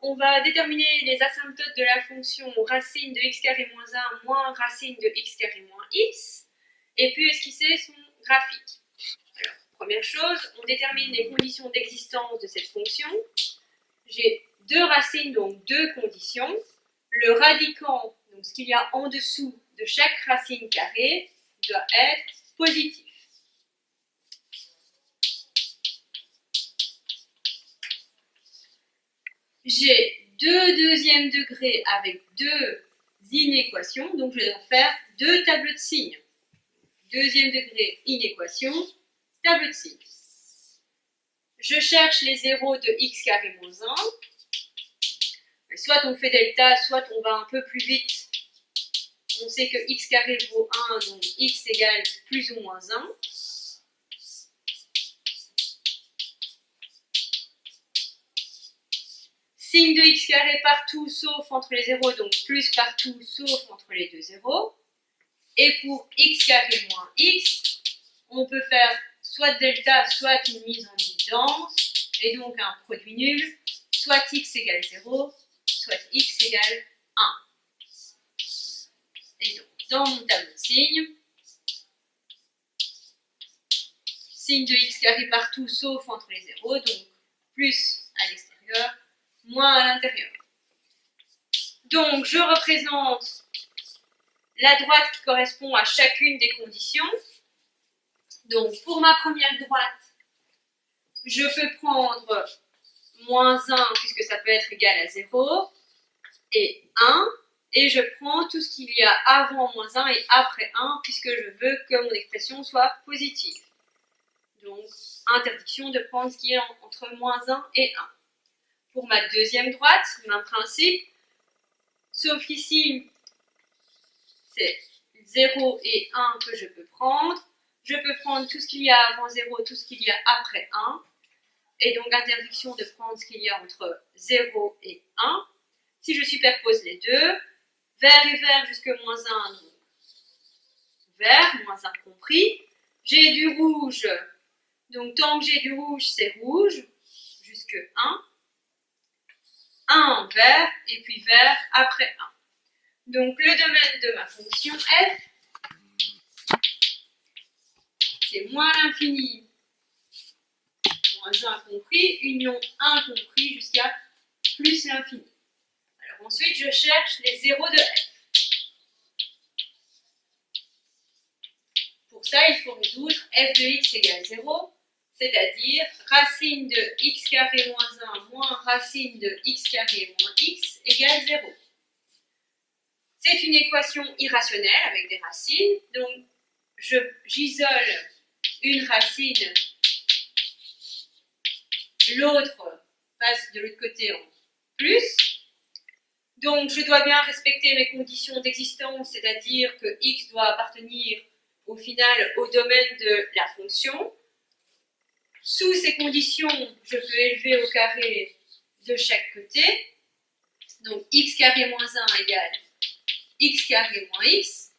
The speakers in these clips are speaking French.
on va déterminer les asymptotes de la fonction racine de x carré moins 1 moins racine de x carré moins x, et puis esquisser son graphique. Alors, première chose, on détermine les conditions d'existence de cette fonction. J'ai deux racines, donc deux conditions. Le radicand, donc ce qu'il y a en dessous de chaque racine carrée, doit être positif. J'ai deux deuxièmes degrés avec deux inéquations, donc je vais en faire deux tableaux de signes. Deuxième degré, inéquation, tableau de signes. Je cherche les zéros de x carré moins 1. Soit on fait delta, soit on va un peu plus vite. On sait que x carré vaut 1, donc x égale plus ou moins 1. Signe de x carré partout sauf entre les zéros, donc plus partout sauf entre les deux zéros. Et pour x carré moins x, on peut faire soit delta, soit une mise en évidence, et donc un produit nul, soit x égale 0, soit x égale 1. Et donc, dans mon tableau de signes, signe de x carré partout sauf entre les zéros, donc plus à l'extérieur, moins à l'intérieur. Donc, je représente la droite qui correspond à chacune des conditions. Donc, pour ma première droite, je peux prendre moins 1, puisque ça peut être égal à 0, et 1, et je prends tout ce qu'il y a avant moins 1 et après 1, puisque je veux que mon expression soit positive. Donc, interdiction de prendre ce qui est entre moins 1 et 1. Pour ma deuxième droite, même principe, sauf qu'ici, c'est 0 et 1 que je peux prendre. Je peux prendre tout ce qu'il y a avant 0, tout ce qu'il y a après 1. Et donc, interdiction de prendre ce qu'il y a entre 0 et 1. Si je superpose les deux, vert et vert jusque moins 1, donc vert, moins 1 compris. J'ai du rouge, donc tant que j'ai du rouge, c'est rouge, jusque 1. 1 en vert, et puis vert après 1. Donc, le domaine de ma fonction f, c'est moins l'infini, moins 1 compris, union 1 compris, jusqu'à plus l'infini. Alors ensuite, je cherche les zéros de f. Pour ça, il faut résoudre f de x égale 0, c'est-à-dire racine de x carré moins 1 moins racine de x carré moins x égale 0. C'est une équation irrationnelle avec des racines, donc j'isole une racine, l'autre passe de l'autre côté en plus. Donc je dois bien respecter mes conditions d'existence, c'est-à-dire que x doit appartenir au final au domaine de la fonction. Sous ces conditions, je peux élever au carré de chaque côté. Donc x carré moins 1 égale x carré moins x,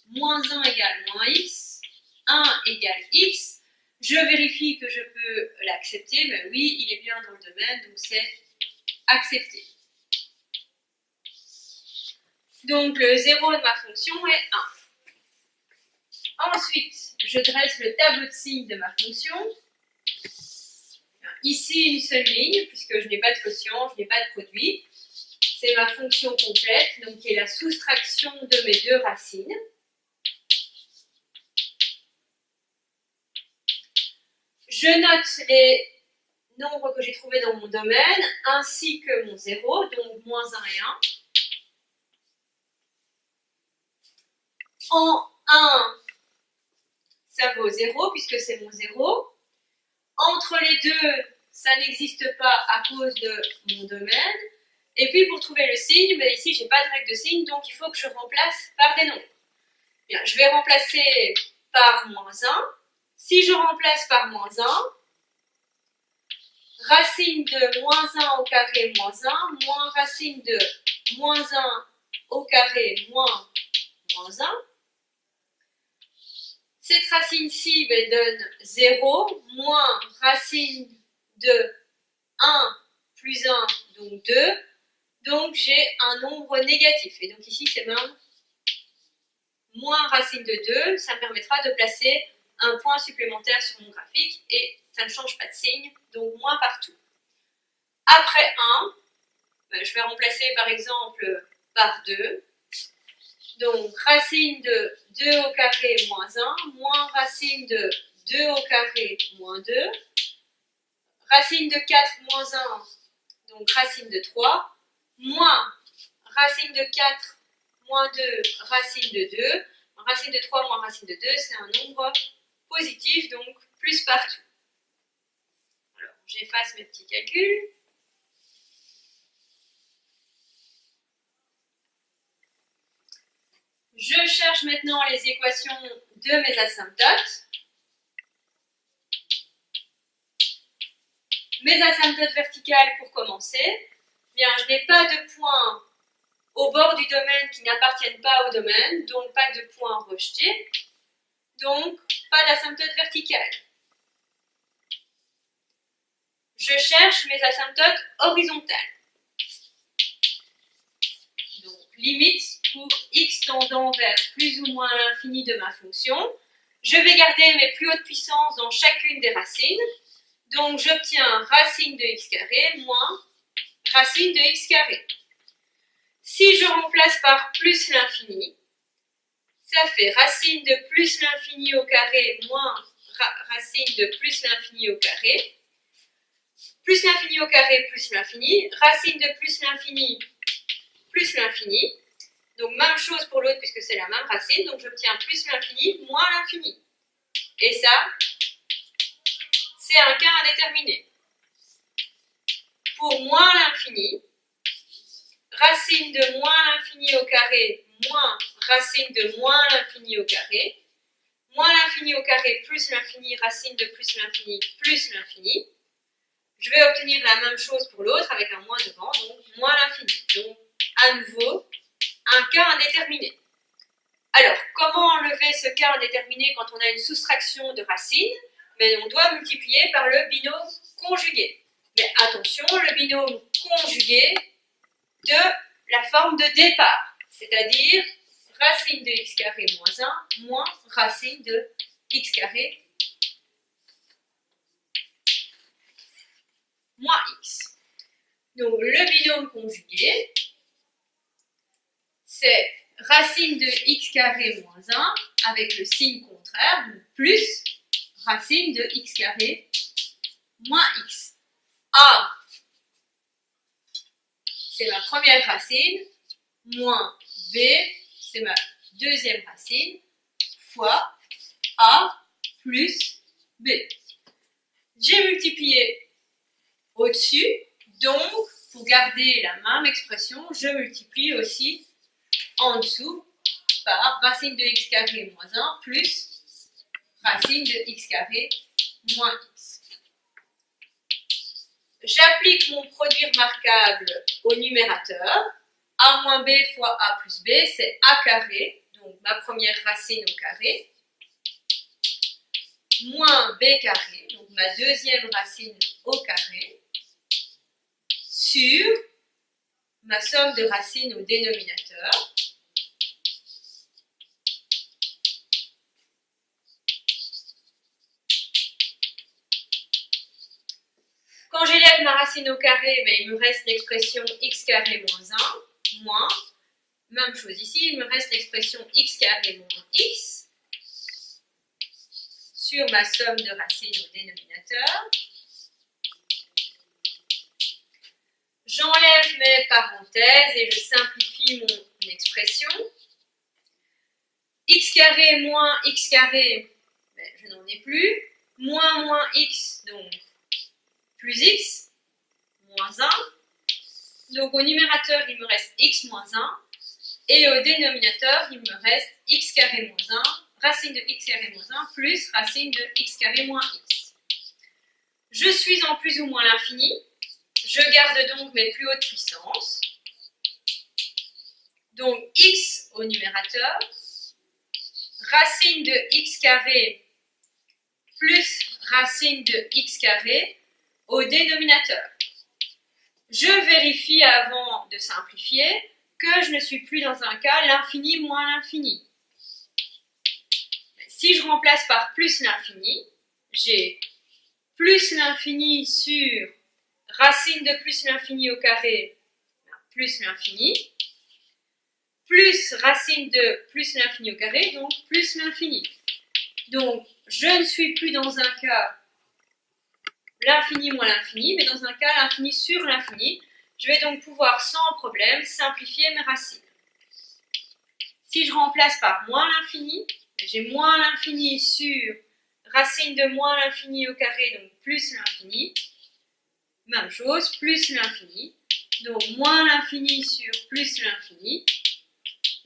moins 1 égale moins x, 1 égale x. Je vérifie que je peux l'accepter, mais oui, il est bien dans le domaine, donc c'est accepté. Donc le 0 de ma fonction est 1. Ensuite, je dresse le tableau de signes de ma fonction. Ici, une seule ligne, puisque je n'ai pas de quotient, je n'ai pas de produit. C'est ma fonction complète, donc qui est la soustraction de mes deux racines. Je note les nombres que j'ai trouvés dans mon domaine, ainsi que mon 0, donc moins 1 et 1. En 1, ça vaut 0, puisque c'est mon 0. Entre les deux, ça n'existe pas à cause de mon domaine. Et puis pour trouver le signe, ben ici, je n'ai pas de règle de signe, donc il faut que je remplace par des nombres. Bien, je vais remplacer par moins 1. Si je remplace par moins 1, racine de moins 1 au carré moins 1, moins racine de moins 1 au carré moins 1. Cette racine-ci donne 0, moins racine de 1 plus 1, donc 2, Donc j'ai un nombre négatif. Et donc ici c'est même moins racine de 2. Ça me permettra de placer un point supplémentaire sur mon graphique. Et ça ne change pas de signe, donc moins partout. Après 1, je vais remplacer par exemple par 2. Donc racine de 2 au carré moins 1, moins racine de 2 au carré moins 2. Racine de 4 moins 1, donc racine de 3, moins racine de 4 moins 2, racine de 2. Racine de 3 moins racine de 2, c'est un nombre positif, donc plus partout. Alors, j'efface mes petits calculs. Je cherche maintenant les équations de mes asymptotes. Mes asymptotes verticales pour commencer. Bien, je n'ai pas de points au bord du domaine qui n'appartiennent pas au domaine, donc pas de points rejetés, donc pas d'asymptote verticale. Je cherche mes asymptotes horizontales. Donc limite pour x tendant vers plus ou moins l'infini de ma fonction. Je vais garder mes plus hautes puissances dans chacune des racines. Donc j'obtiens racine de x carré moins racine de x carré. Si je remplace par plus l'infini, ça fait racine de plus l'infini au carré moins racine de plus l'infini au carré. Plus l'infini au carré plus l'infini. Racine de plus l'infini plus l'infini. Donc même chose pour l'autre puisque c'est la même racine. Donc j'obtiens plus l'infini moins l'infini. Et ça, c'est un cas indéterminé. Pour moins l'infini, racine de moins l'infini au carré moins racine de moins l'infini au carré, moins l'infini au carré plus l'infini, racine de plus l'infini plus l'infini. Je vais obtenir la même chose pour l'autre avec un moins devant, donc moins l'infini. Donc à nouveau, un cas indéterminé. Alors, comment enlever ce cas indéterminé quand on a une soustraction de racines? Mais on doit multiplier par le binôme conjugué. Mais attention, le binôme conjugué de la forme de départ, c'est-à-dire racine de x carré moins 1 moins racine de x carré moins x. Donc le binôme conjugué, c'est racine de x carré moins 1 avec le signe contraire, donc plus racine de x carré moins x. A, c'est ma première racine, moins b, c'est ma deuxième racine, fois a plus b. J'ai multiplié au-dessus, donc pour garder la même expression, je multiplie aussi en dessous par racine de x carré moins 1 plus racine de x carré moins x. J'applique mon produit remarquable au numérateur. A moins b fois a plus b, c'est a carré, donc ma première racine au carré, moins b carré, donc ma deuxième racine au carré, sur ma somme de racines au dénominateur. Quand j'élève ma racine au carré, mais il me reste l'expression x carré moins 1, moins, même chose ici, il me reste l'expression x carré moins x, sur ma somme de racines au dénominateur. J'enlève mes parenthèses et je simplifie mon expression. X carré moins x carré, je n'en ai plus. Moins x, donc plus x, moins 1. Donc au numérateur, il me reste x moins 1. Et au dénominateur, il me reste x carré moins 1, racine de x carré moins 1, plus racine de x carré moins x. Je suis en plus ou moins l'infini. Je garde donc mes plus hautes puissances. Donc x au numérateur, racine de x carré plus racine de x carré au dénominateur. je vérifie avant de simplifier que je ne suis plus dans un cas l'infini moins l'infini. Si je remplace par plus l'infini, j'ai plus l'infini sur racine de plus l'infini au carré, plus l'infini, plus racine de plus l'infini au carré, donc plus l'infini. Donc, je ne suis plus dans un cas l'infini moins l'infini, mais dans un cas l'infini sur l'infini. Je vais donc pouvoir sans problème simplifier mes racines. Si je remplace par moins l'infini, j'ai moins l'infini sur racine de moins l'infini au carré, donc plus l'infini. Même chose, plus l'infini. Donc moins l'infini sur plus l'infini.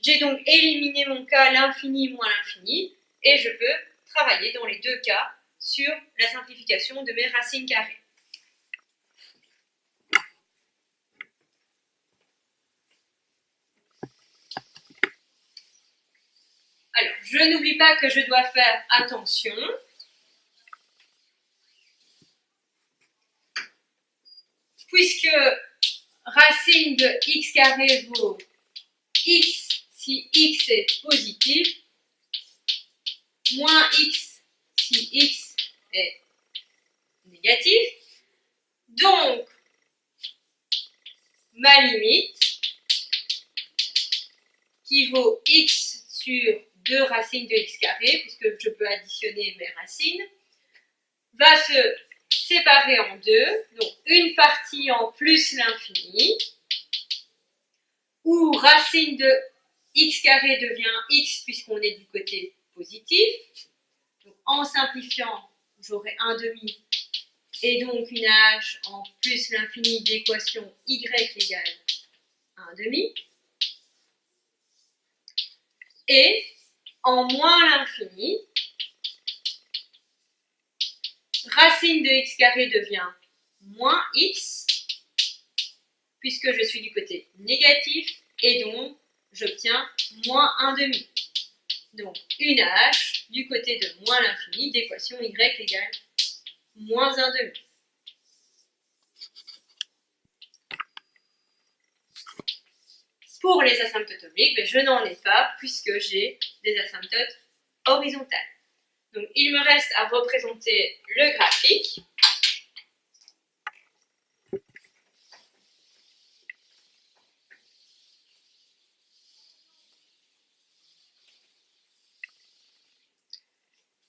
J'ai donc éliminé mon cas l'infini moins l'infini et je peux travailler dans les deux cas sur la simplification de mes racines carrées. Alors, je n'oublie pas que je dois faire attention. Puisque racine de x carré vaut x si x est positif, moins x si x est négatif. Donc, ma limite, qui vaut x sur 2 racines de x carré, puisque je peux additionner mes racines, va se séparer en deux, donc une partie en plus l'infini, où racine de x carré devient x puisqu'on est du côté positif. Donc, en simplifiant, j'aurai 1/2 et donc une h en plus l'infini d'équation y égale 1/2. Et en moins l'infini, racine de x carré devient moins x, puisque je suis du côté négatif, et donc j'obtiens moins 1/2. Donc une h du côté de moins l'infini d'équation y égale moins 1/2. Pour les asymptotes obliques, je n'en ai pas, puisque j'ai des asymptotes horizontales. Donc il me reste à représenter le graphique.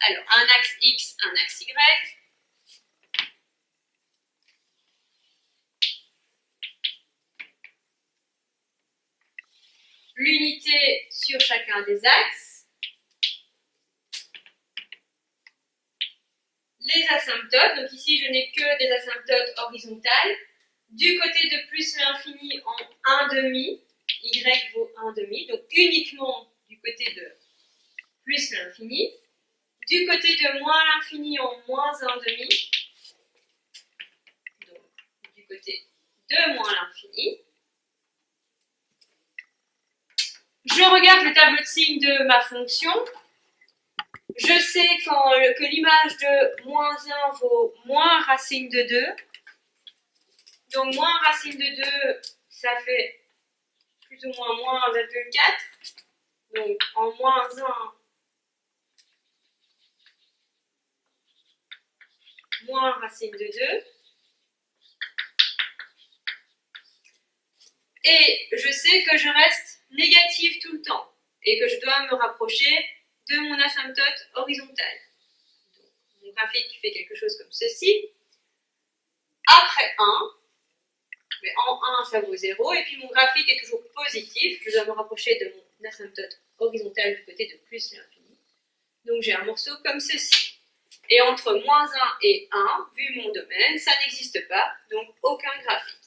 Alors, un axe X, un axe Y. L'unité sur chacun des axes. Les asymptotes, donc ici je n'ai que des asymptotes horizontales. Du côté de plus l'infini en 1/2, Y vaut 1/2, donc uniquement du côté de plus l'infini. Du côté de moins l'infini en moins 1/2, donc du côté de moins l'infini. Je regarde le tableau de signes de ma fonction. Je sais que l'image de moins 1 vaut moins racine de 2. Donc moins racine de 2, ça fait plus ou moins moins 1,4. Donc en moins 1, moins racine de 2. Et je sais que je reste négative tout le temps et que je dois me rapprocher de mon asymptote horizontale. Donc, mon graphique fait quelque chose comme ceci. Après 1, mais en 1 ça vaut 0, et puis mon graphique est toujours positif, je dois me rapprocher de mon asymptote horizontal du côté de plus l'infini. Donc j'ai un morceau comme ceci. Et entre moins 1 et 1, vu mon domaine, ça n'existe pas, donc aucun graphique.